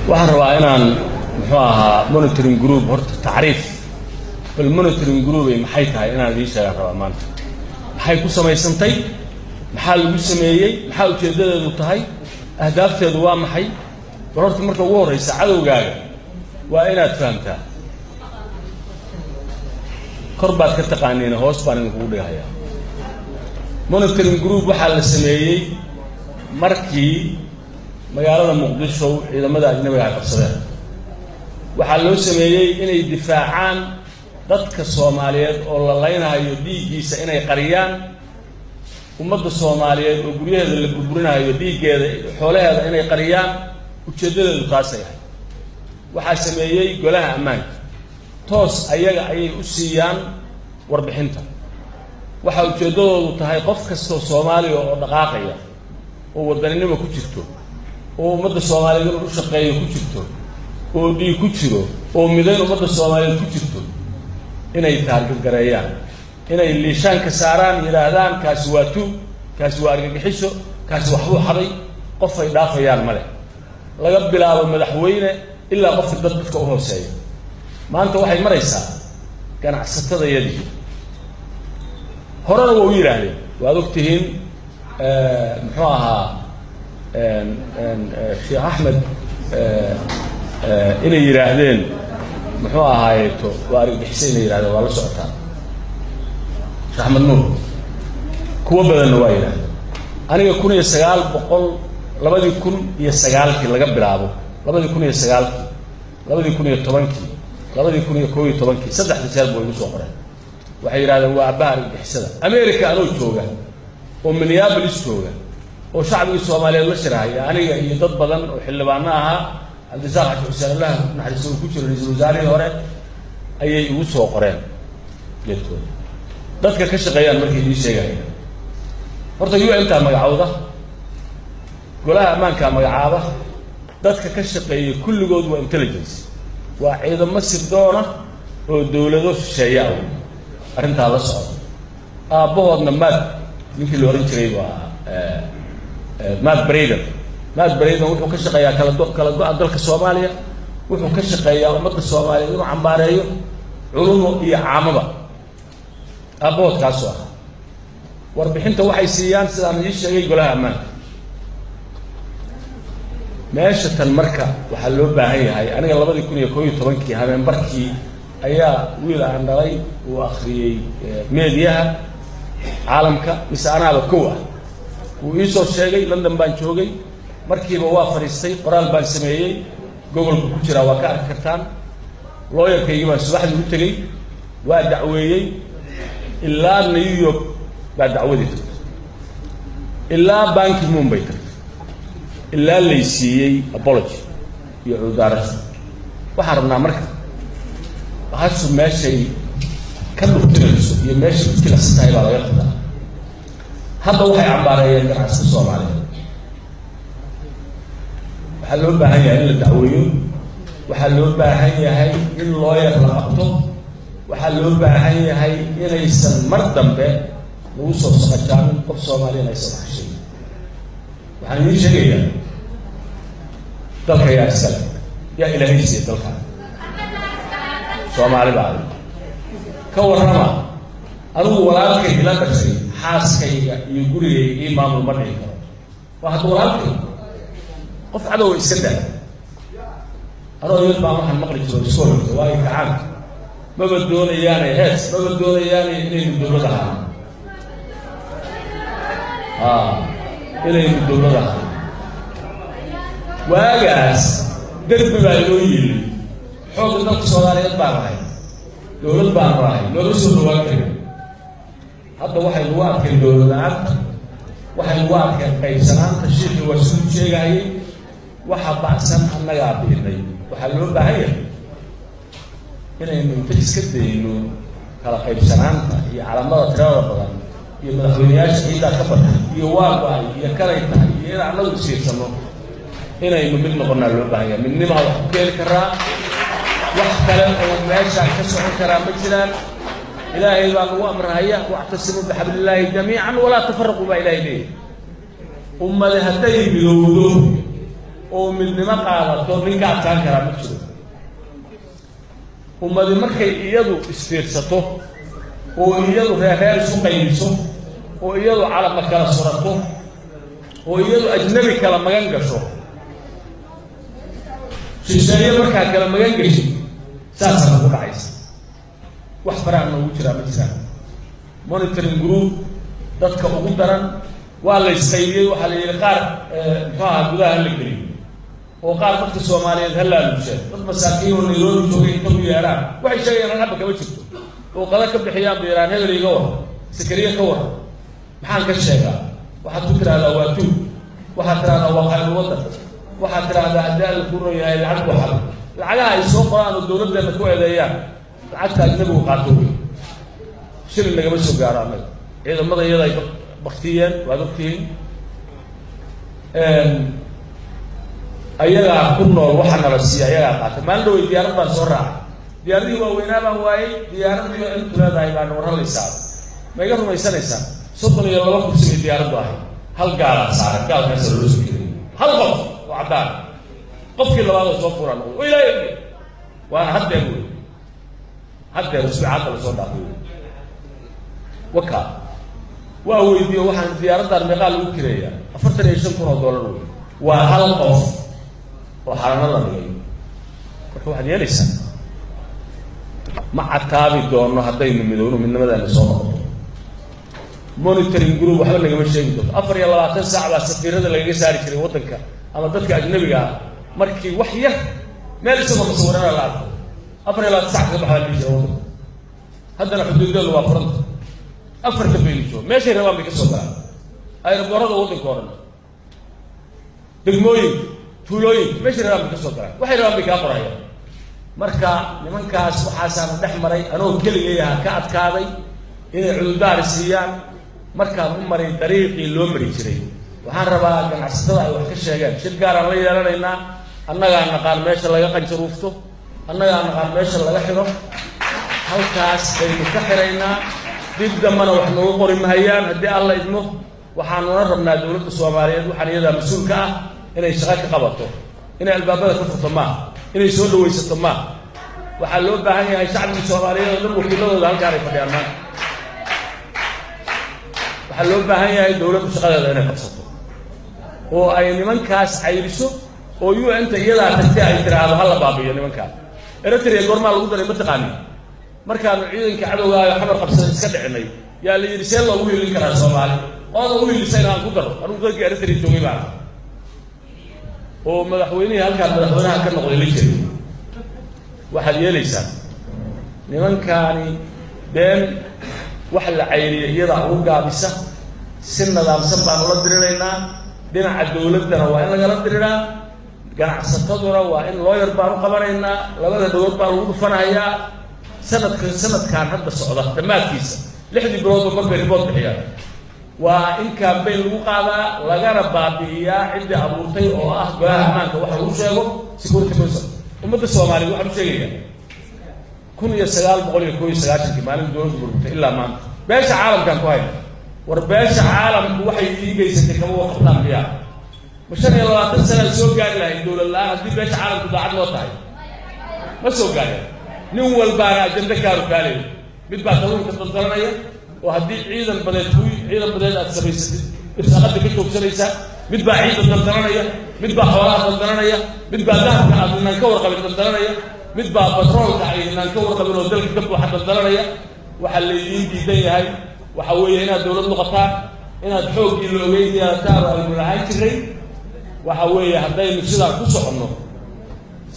waxaan rabaa inaan muxuu ahaa monitoring group horta tacriif bal monitoring group ay maxay tahay inaan idin sheegan rabaa maanta maxay ku samaysantay maxaa lagu sameeyey maxaa ujeedadeedu tahay ahdaafteedu waa maxay horta marka ugu horeysa cadowgaaga waa inaad fahamtaa kor baad ka taqaaniin hoos baan idinku dhigayaa monitoring group waxaa la sameeyey markii magaalada muqdisho ciidamada ajnabiga ay qabsadeen waxaa loo sameeyey inay difaacaan dadka Soomaaliyeed oo la leynayo dhiigiisa inay qariyaan ummadda Soomaaliyeed oo guryaheeda la burburinayo dhiigeeda xoolaheeda inay qariyaan ujeedadeedu taas ay tahay waxaa sameeyey golaha ammaanka toos ayaga ayay u siiyaan warbixinta waxa ujeedadoodu tahay qof kasta oo Soomaali oo dhaqaaqaya oo wadaninimo ku jirto oo ummadda Soomaaliyeed u shaqeeyo ku jirto oo dhiig ku jiro oo midayn ummadda Soomaaliyeed ku jirto inay taarget gareeyaan inay liishaan ka saaraan yiraahdaan kaasi waa tu kaasi waa argagixiso kaasi waxbuu xaday qof ay dhaafayaan male laga bilaabo madaxweyne ilaa qofka dadka u hooseeya maanta waxay maraysaa ganacsatada yadii horena waa u yiraahdeen waad ogtihiin muxuu ahaa Sheekh Ahmed inay yiraahdeen muxuu ahaayeeto waa argagixisay inay yiraahdeen waa la socotaa Sheekh Ahmed Nuur kuwa badan waa yiraahdeen aniga 1900 laga bilaabo 2009 2010 saddex jeer buu igu soo qoray waxay yiraahdeen waa abaar argagixisada America anoo jooga oo Minneapolis jooga oo shacbiga Soomaaliyeed la shiraahay aniga iyo dad badan oo xildhibaano ahaa Cabdisaaq Xuseen Allah naxariisto ku jiro ra'iisul wasaarihii hore ayay igu soo qoreen leedkooda dadka ka shaqeeyaan markii ii sheegayeen horta inta magacooda golaha ammaanka magacaaba dadka ka shaqeeyay kulligood waa intelligence waa ciidamo sirdoona oo dawlado shisheeye ah arrinta la socda aabahoodna maad ninkii loo oran jiray waa Matt Braden wuxuu ka shaqeeyaa kala go'a dalka Soomaaliya wuxuu ka shaqeeyaa ummadda Soomaaliyeed inuu cambaareeyo culumo iyo caamaba aabahood kaas ah warbixinta waxay siiyaan sidaan idin sheegay golaha ammaanka meesha tan marka waxaa loo baahan yahay aniga 2011 habeen barkii ayaa wiil aan dhalay uu akhriyay meediyaha caalamka misaanaada kow ah uu ii soo sheegay London baan joogay markiiba waa fariistay qoraal baan sameeyay gobolka ku jira waa ka arki kartaan lawyer-kayga baan subaxdii u tagay waa dacweeyay ilaa New York baa dacwadii ilaa banki Mumbai ilaa la siiyay apology iyo cudaarada waxaan rabnaa marka waxaas meeshay ka dhuftinayso iyo meeshay kila saday baa laga qabtaa hadda waxay cambaarayeen ganacsiga Soomaaliyeed waxaa loo baahan yahay in la dacweeyo waxaa loo baahan yahay in lawyer la qabto waxaa loo baahan yahay inaysan mar dambe lagu soo saqajaamin qof Soomaaliyeed aysan xashay waxaan idin sheegayaa dalka yaa iskale yaa ilaahay siiyay dalka Soomaali baa ka warrama adigu walaalkay ila dhashay xaaskayga iyo gurigayga iyo maamul ma dhihi karo waa hadda walaalkay qof cadow iska daa anoo yar baa waxaan maqli jiray iskoolka waa gacan maba doonayaan hees maba doonayaan inay dowladda inay dowladda waagaas darbi baa loo yiri xoog dadka Soomaaliyeed baa lahay dowlad baa lahay loo soo dhawaan karin hadda waxay lagu arkeen dowladda waxay lagu arkeen qaybsanaanta shirka waa soo sheegayay waxa bacsan annaga bixinay waxa loo baahan yahay inaynu iska dayno kala qaybsanaanta iyo calaamada tirada badan iyo madaxweynayaasha ciidan ka badan iyo waaqa iyo kalayta iyo annagu siisano inaynu mid noqonaa loo baahan yahay midnimo wax ku keen karaa wax kale oo meesha ka socon karaa ma jiraan ilaahay baa lagu amrahaya wa'tasimu bihablillahi jamii'an wala tafarraqu ba ilaahi ummada haday midowdo oo midnimo qaadato ninka adkaan karaa ma jiro ummadi markay iyadu isfiirsato oo iyadu reer isu qaybiso oo iyadu calama kala surato oo iyadu ajnabi kala magan gasho shisheeye markaa kala magan gashi saasana ku dhacaysa wax faraan ugu jira ma jiraan monitoring group dadka ugu daran waa la isqaybiyey waxaa la yidhi qaar muxuaha gudaha la geliyey oo qaar dadka soomaaliyeed halaalusheen dad masaakiin oo nairobi joogay inta u yeedhaan waxay sheegayaan ragaba kama jirto oo qada ka bixiyaan biiraan hebel iga war sakariye ka war maxaan ka sheegaa waxaad ku tiraahdaa waa tuug waxaad tiraahdaa waa qayb waddan waxaad tiraahdaa haddii alla ku royahay lacag waxal lacagaha ay soo qoraan oo dowladdeena ku eedeeyaan lacagta ajnabigu qaato wey shilin lagama soo gaaro annaga ciidamada iyada ay baktiyeen waad ogtihiin ayagaa ku nool waxa nala siiya ayagaa qaatay maalin dhawey diyaarad baan soo raacay diyaaradihii waaweynaa baan waayey diyaaradii intu leedahay baan warralaysaa ma iga rumaysanaysaan 32 kursi bay diyaaraddu ahay hal gaalaa saaran gaalkaasa loo soo jiray hal qof oo caddaan qofkii labaad oo soo furaa noqday oo ilaahay waana haddeer wey haddeer usbicaadda la soo dhaafay waka waa weydiiyo waxaan diyaaraddan meeqaa lagu kireeyaa $45,000 wey waa hal qof oo xarano la dhigay marka waxaad yeelaysaa ma cataabi doono haddaynu midowno midnimadaana soo noqoto monitoring group waxba lagama sheegi doonto 24 saac baa safiirada lagaga saari jiray waddanka ama dadka ajnabiga ah markii wax yar meel isagoo masawirana la arko 24 saac ka baxaa la jiro waddanka haddana xuduudadu waa furanta afarta baylijo meeshay rabaan bay ka soo galaan aeroboorada waddanka oo dhan degmooyin tuulooyin meeshay rabaan bay ka soo galaan waxay rabaan bay kaa qorayaan marka nimankaas waxaasaana dhex maray anoo keligay aha ka adkaaday inay cudurdaari siiyaan markaan u maray dariiqii loo mari jiray waxaan rabaa ganacsatada ay wax ka sheegeen shir gaaraan la yeelanaynaa annagaa naqaan meesha laga qanjaruufto annagaa naqaan meesha laga xiro halkaas baynu ka xiraynaa dib dambana wax noogu qori mahayaan haddii alla idmo waxaanuna rabnaa dowladda soomaaliyeed waxaan iyadaa mas-uulka ah inay shaqo ka qabato inay albaabada ka furto maaha inay soo dhawaysato maaha waxaa loo baahan yahay shacbigii soomaaliyeed oo dhan wakiiladooda halkaan ay fadhiyaan maanta waxaa loo baahan yahay dowladdu shaqadeeda inay qabsato oo ay nimankaas cayriso oo UN-ta iyadaa tagtay ay tiraahdo hala baabiyo nimankaas eritrea goormaa lagu daray mataqaani markaanu ciidanka cadowgaaga xamar qabsaday iska dhicinay yaa la yidhi see loogu hiilin karaa soomaali ooda u hiilisayna aan ku daro anugu dadkii eritrea joogay baan oo madaxweynihii halkaan madaxweynaha ka noqday la jiray waxaad yeelaysaa nimankaani been wax la cayriyay iyadaa ugu gaabisa si nidaamsan baanu la diriraynaa dhinaca dowladdana waa in lagala diriraa ganacsataduna waa in looyar baanu qabanaynaa labada dhagood baa lagu dhufanayaa sanadkan hadda socda dhammaadkiisa 6 biloodba markay ribood bixiyaan waa in campaign lagu qaadaa lagana baabi'iyaa ciddii abuurtay oo ah golaha ammaanka waxa lagu sheego security council ummadda soomaaliyeed waxaan u sheegayaa 1991 maalin dowladdu burburtay ilaa maanta beesha caalamkaan ku hayna war beesha caalamku waxay iigaysatay kama waqtaan biyaa ma 25 sano soo gaari lahayd dowlad la'aan haddii beesha caalamku daacad loo tahay ma soo gaareen nin walbaana ajanda kaaru kaaleeyo mid baa kalluunka daldalanaya oo haddii ciidan badeed aad samaysatid irsaaqada ka joogsanaysaa mid baa ciidan daldalanaya mid baa xoolaha daldalanaya mid baa dahabka aad inaan ka warqabin daldalanaya mid baa batroolka ay inaan ka warqabin oo dalka ka buuxa daldalanaya waxaa laydiin diidan yahay waxa weeye inaad dowlad noqotaan inaad xooggii la ogeyn yeelataan oo aynu lahaan jiray waxa weeye haddaynu sidaan ku soconno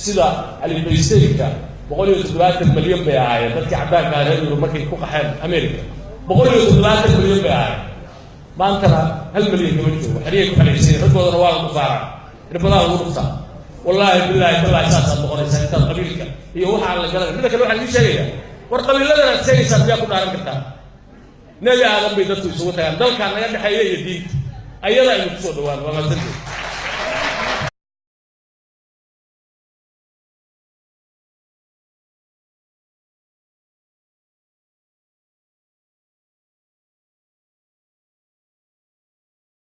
sida calibaystayka 170 milyan bay ahaayeen dadkii caddaanka reer Yurub markay ku qaxeen America 170 milyan bay ahaayeen maantana 1 milyan kama joogo xeriyay ku xalaysay raggoodana waa lagu saaraa irbadaha lagu dhuftaa wallaahi billaahi tallahi saasaad noqonaysaa intaad qabiilka iyo waxaa la galan midda kale waxaan ii sheegayaa war qabiiladana aad sheegaysaa miyaa ku dhaaran kartaa nebi aadan bay dadku isugu tagaan dalkaan naga dhexeeya iyo diinta ayada aynu kusoo dhawaan waa maadsanteed